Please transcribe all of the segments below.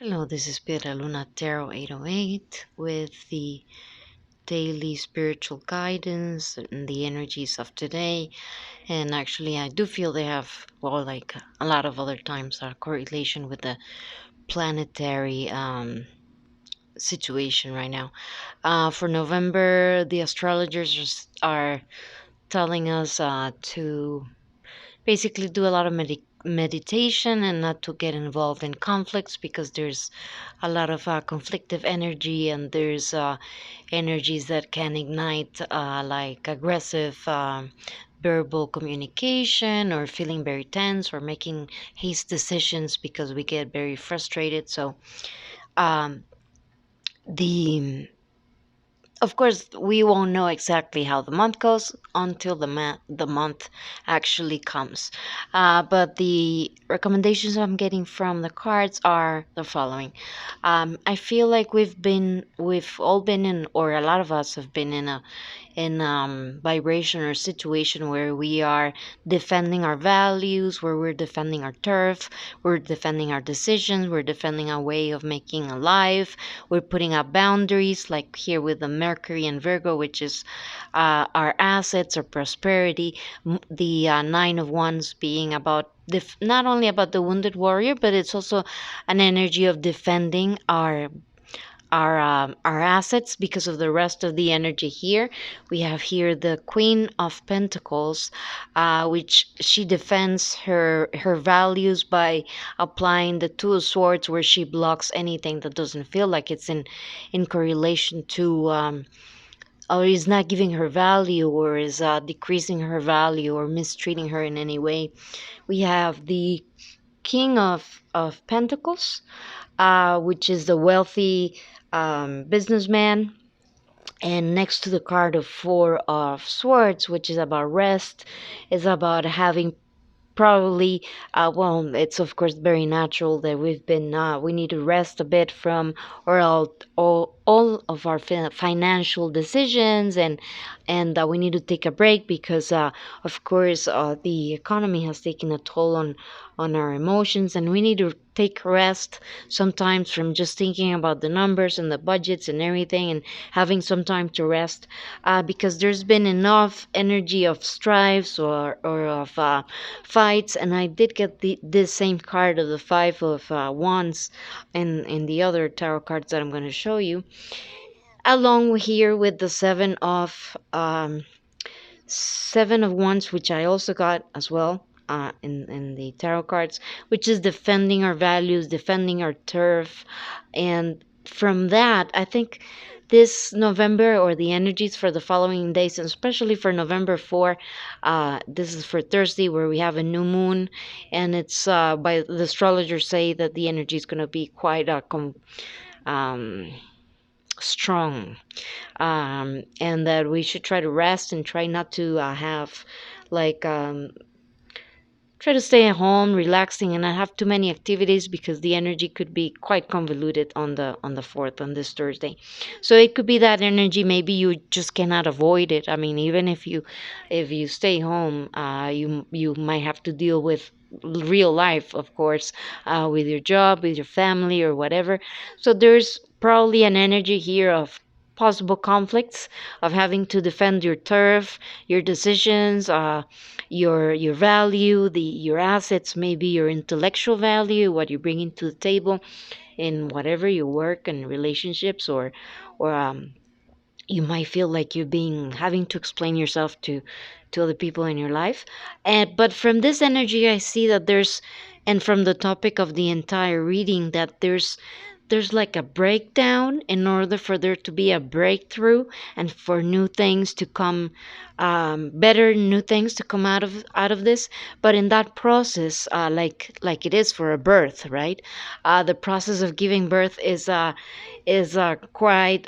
Hello, this is Sabrina Taro 808 with the daily spiritual guidance and the energies of today. And actually, I do feel they have, well, like a lot of other times, a correlation with the planetary situation right now. For November, the astrologers are telling us to basically do a lot of meditation and not to get involved in conflicts because there's a lot of conflictive energy, and there's energies that can ignite like aggressive verbal communication, or feeling very tense, or making haste decisions because we get very frustrated. So um, the of course, we won't know exactly how the month goes until the month actually comes. But the recommendations I'm getting from the cards are the following. I feel like we've all been in, or a lot of us have been in vibration or situation where we are defending our values, where we're defending our turf, we're defending our decisions, we're defending our way of making a life, we're putting up boundaries, like here with the Mercury and Virgo, which is our assets or prosperity. The Nine of Wands being about not only about the wounded warrior, but it's also an energy of defending our assets because of the rest of the energy here. We have here the Queen of Pentacles, which she defends her values by applying the Two of Swords, where she blocks anything that doesn't feel like it's in correlation to or is not giving her value, or is decreasing her value, or mistreating her in any way. We have the King of Pentacles, which is the wealthy businessman. And next to the card of Four of Swords, which is about rest, is about having probably well, it's of course very natural that we need to rest a bit from all of our financial decisions, and we need to take a break because of course the economy has taken a toll on our emotions, and we need to take rest sometimes from just thinking about the numbers and the budgets and everything, and having some time to rest, because there's been enough energy of strives or of fights. And I did get this same card of the Five of Wands in the other tarot cards that I'm going to show you, along here with the Seven of Wands, which I also got as well in the tarot cards, which is defending our values, defending our turf. And from that, I think this November, or the energies for the following days, and especially for November 4, this is for Thursday, where we have a new moon, and it's by the astrologers say that the energy is going to be quite um, strong, and that we should try to rest and try not to have like try to stay at home relaxing and not have too many activities, because the energy could be quite convoluted on the 4th, on this Thursday. So it could be that energy, maybe you just cannot avoid it. I mean, even if you stay home, you might have to deal with real life, of course, with your job, with your family, or whatever. So there's probably an energy here of possible conflicts, of having to defend your turf, your decisions, your value, your assets, maybe your intellectual value, what you're bringing to the table in whatever you work and relationships, or you might feel like you're being having to explain yourself to other people in your life. And but from this energy, I see that there's, and from the topic of the entire reading, that there's like a breakdown in order for there to be a breakthrough, and for new things to come, better new things to come out of this. But in that process, like it is for a birth, right? The process of giving birth is quite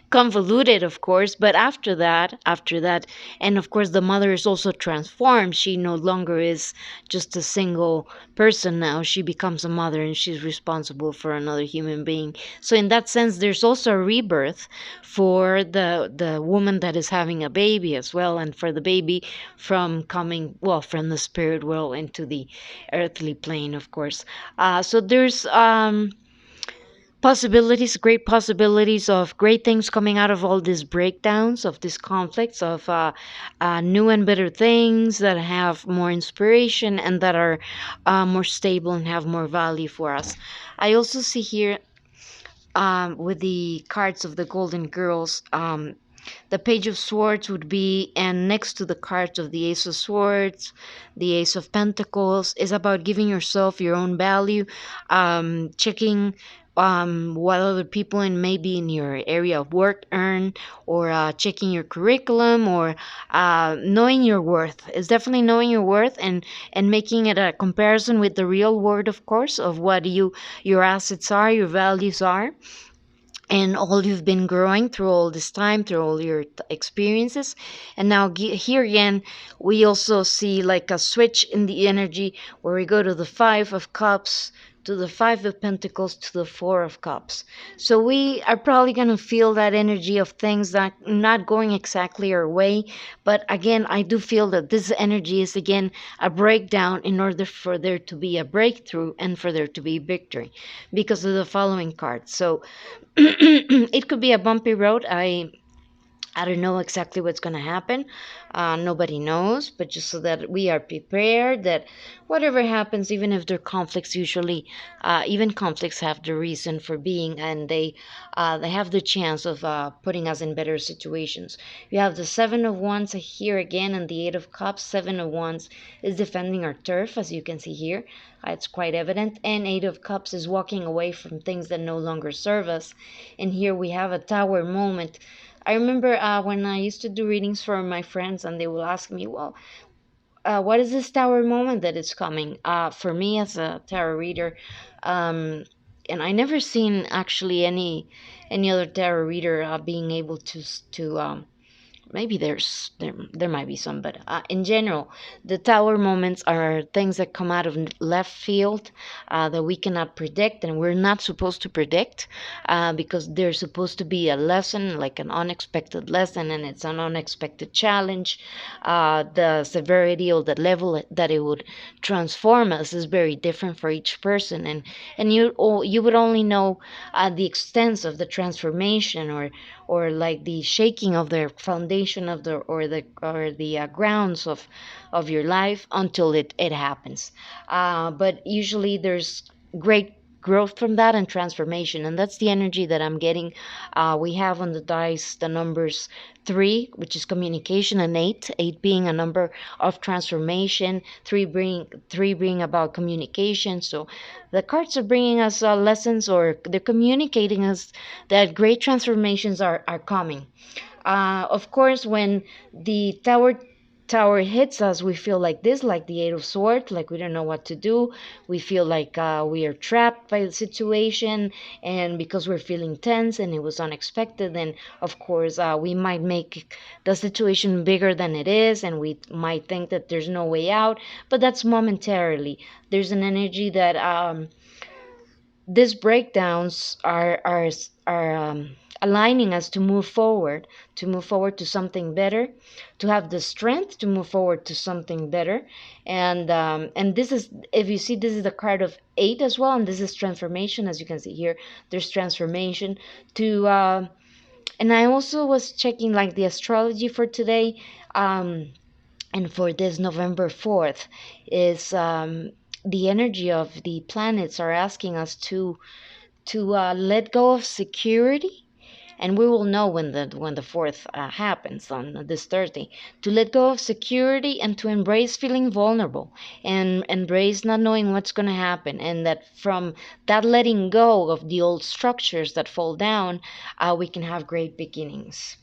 convoluted, of course. But after that, and of course the mother is also transformed. She no longer is just a single person. Now she becomes a mother and she's responsible for another human being. So in that sense, there's also a rebirth for the woman that is having a baby as well, and for the baby from coming, well, from the spirit world into the earthly plane, of course. So there's possibilities, great possibilities of great things coming out of all these breakdowns, of these conflicts, of new and better things that have more inspiration and that are more stable and have more value for us. I also see here, with the cards of the Golden Girls, the Page of Swords would be, and next to the cards of the Ace of Swords, the Ace of Pentacles, is about giving yourself your own value, checking what other people in maybe in your area of work earn, or checking your curriculum, or knowing your worth. It's definitely knowing your worth, and making it a comparison with the real world, of course, of what your assets are, your values are, and all you've been growing through all this time, through all your experiences. And now here again, we also see like a switch in the energy, where we go to the Five of Cups, to the Five of Pentacles, to the Four of Cups. So we are probably going to feel that energy of things that not going exactly our way. But again, I do feel that this energy is again a breakdown in order for there to be a breakthrough and for there to be victory, because of the following cards. So it could be a bumpy road. I don't know exactly what's going to happen. Nobody knows, but just so that we are prepared, that whatever happens, even if there are conflicts, usually, even conflicts have the reason for being, and they have the chance of putting us in better situations. You have the Seven of Wands here again, and the Eight of Cups. Seven of Wands is defending our turf, as you can see here. It's quite evident. And Eight of Cups is walking away from things that no longer serve us. And here we have a Tower moment. I remember when I used to do readings for my friends, and they will ask me, well, what is this Tower moment that is coming? For me, as a tarot reader, um, and I never seen actually any other tarot reader being able to maybe there might be some, but in general, the Tower moments are things that come out of left field, that we cannot predict, and we're not supposed to predict, because there's supposed to be a lesson, like an unexpected lesson, and it's an unexpected challenge. The severity or the level that it would transform us is very different for each person, and you would only know the extent of the transformation, or like the shaking of the foundation of the grounds of your life, until it happens. But usually there's great growth from that and transformation, and that's the energy that I'm getting. We have on the dice the numbers three, which is communication, and eight being a number of transformation, three being about communication. So the cards are bringing us lessons, or they're communicating us that great transformations are coming. Of course, when the tower hits us, we feel like this, like the Eight of Swords, like we don't know what to do. We feel like we are trapped by the situation, and because we're feeling tense and it was unexpected, then of course we might make the situation bigger than it is, and we might think that there's no way out. But that's momentarily. There's an energy that these breakdowns are aligning us to move forward to something better, to have the strength to move forward to something better. And this is, if you see, this is the card of eight as well, and this is transformation. As you can see here, there's transformation to and I also was checking like the astrology for today, um and for this November 4th is, the energy of the planets are asking us to let go of security. And we will know when the fourth happens on this Thursday, to let go of security and to embrace feeling vulnerable, and embrace not knowing what's going to happen, and that from that letting go of the old structures that fall down, we can have great beginnings.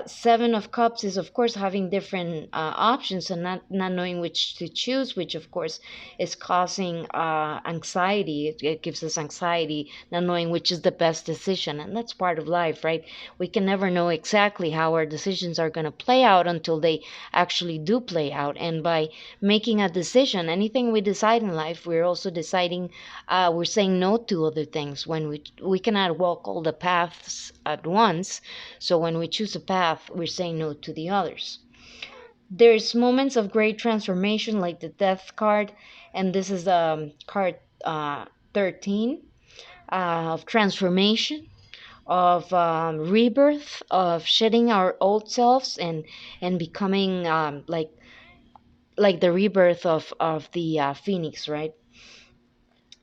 Seven of Cups is, of course, having different options and not knowing which to choose, which, of course, is causing anxiety. It gives us anxiety, not knowing which is the best decision. And that's part of life, right? We can never know exactly how our decisions are going to play out until they actually do play out. And by making a decision, anything we decide in life, we're also deciding, we're saying no to other things. When we cannot walk all the paths at once, so when we choose a path, we're saying no to the others. There's moments of great transformation, like the Death card, and this is card 13, of transformation, of rebirth, of shedding our old selves and becoming like the rebirth of the phoenix, right?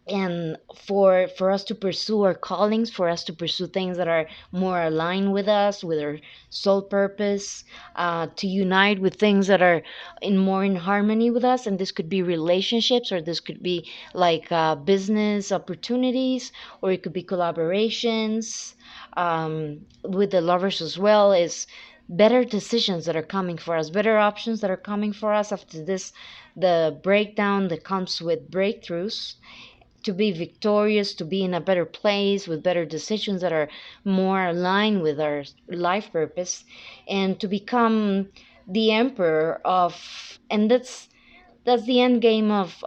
And for us to pursue our callings, for us to pursue things that are more aligned with us, with our soul purpose, to unite with things that are in harmony with us. And this could be relationships, or this could be like business opportunities, or it could be collaborations, with the lovers as well. Is better decisions that are coming for us, better options that are coming for us after this, the breakdown that comes with breakthroughs, to be victorious, to be in a better place with better decisions that are more aligned with our life purpose, and to become the emperor of, and that's the end game of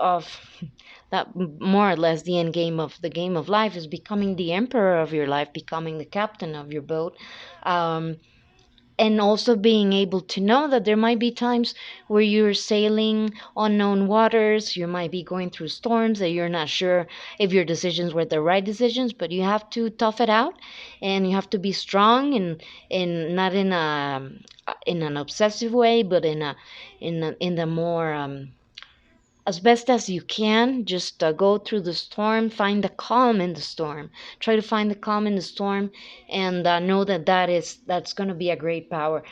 that, more or less the end game of the game of life, is becoming the emperor of your life, becoming the captain of your boat. um, and also being able to know that there might be times where you're sailing unknown waters, you might be going through storms that you're not sure if your decisions were the right decisions, but you have to tough it out, and you have to be strong, and not in an obsessive way, but in the more as best as you can. Just go through the storm, find the calm in the storm, try to find the calm in the storm, and know that that's going to be a great power,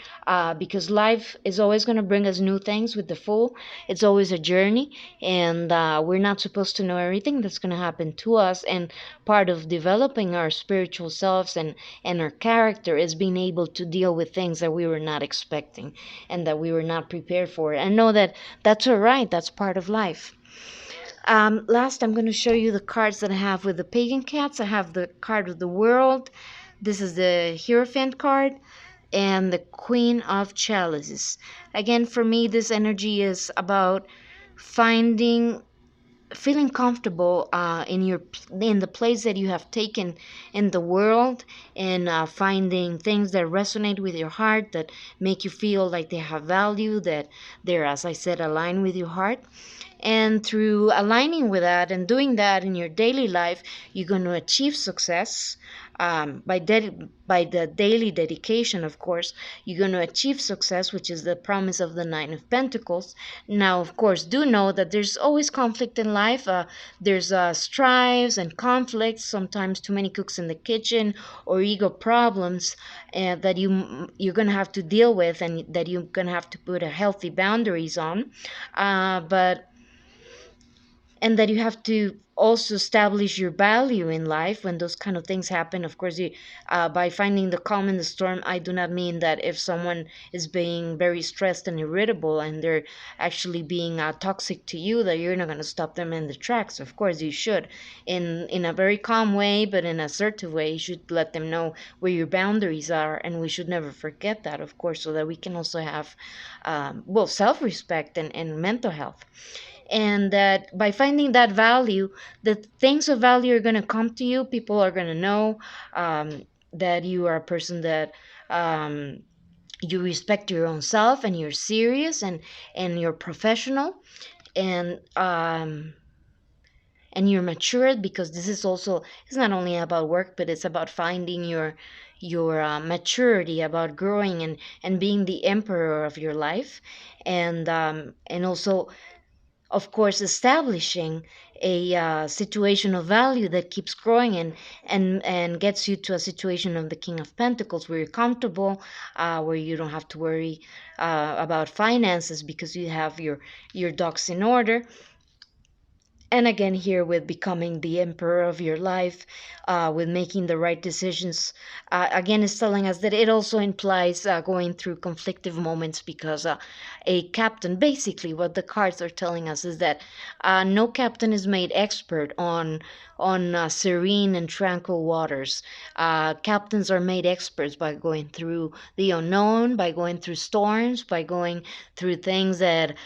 because life is always going to bring us new things with the fool. It's always a journey, and we're not supposed to know everything that's going to happen to us. And part of developing our spiritual selves and our character is being able to deal with things that we were not expecting and that we were not prepared for, and know that that's all right. That's part of life. Last, I'm going to show you the cards that I have with the pagan cats. I have the card of the world. This is the Hierophant card and the Queen of Chalices. Again, for me, this energy is about finding, feeling comfortable in the place that you have taken in the world, and finding things that resonate with your heart, that make you feel like they have value, that they're, as I said, aligned with your heart. And through aligning with that and doing that in your daily life, you're going to achieve success. By the daily dedication, of course, you're going to achieve success, which is the promise of the Nine of Pentacles. Now, of course, do know that there's always conflict in life. There's strives and conflicts, sometimes too many cooks in the kitchen, or ego problems that you're going to have to deal with, and that you're going to have to put a healthy boundaries on. But and that you have to also establish your value in life when those kind of things happen. Of course, by finding the calm in the storm, I do not mean that if someone is being very stressed and irritable and they're actually being toxic to you, that you're not going to stop them in the tracks. Of course, you should, in a very calm way, but in an assertive way. You should let them know where your boundaries are, and we should never forget that, of course, so that we can also have well, self-respect and mental health. And that by finding that value, the things of value are going to come to you. People are going to know that you are a person that you respect your own self, and you're serious, and you're professional, and and you're matured, because this is also, it's not only about work, but it's about finding your maturity, about growing and being the emperor of your life, and also, of course, establishing a situation of value that keeps growing, and gets you to a situation of the King of Pentacles, where you're comfortable, where you don't have to worry about finances, because you have your ducks in order. And again, here with becoming the emperor of your life, with making the right decisions, again, is telling us that it also implies going through conflictive moments, because a captain, basically, what the cards are telling us is that no captain is made expert on serene and tranquil waters. Captains are made experts by going through the unknown, by going through storms, by going through things that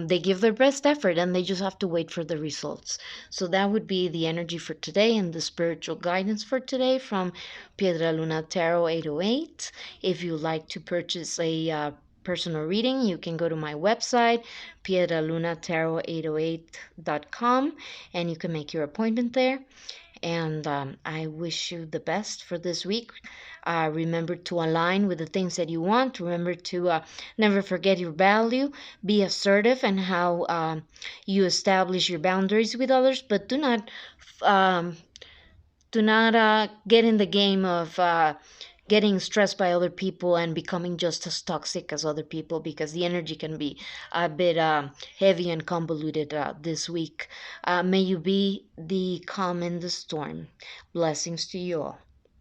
they give their best effort and they just have to wait for the results. So that would be the energy for today and the spiritual guidance for today from Piedra Luna Tarot 808. If you like to purchase a personal reading, you can go to my website, piedralunatarot808.com, and you can make your appointment there. And I wish you the best for this week. Remember to align with the things that you want. Remember to never forget your value. Be assertive and how you establish your boundaries with others, but um, do not get in the game of getting stressed by other people and becoming just as toxic as other people, because the energy can be a bit heavy and convoluted this week. May you be the calm in the storm. Blessings to you all.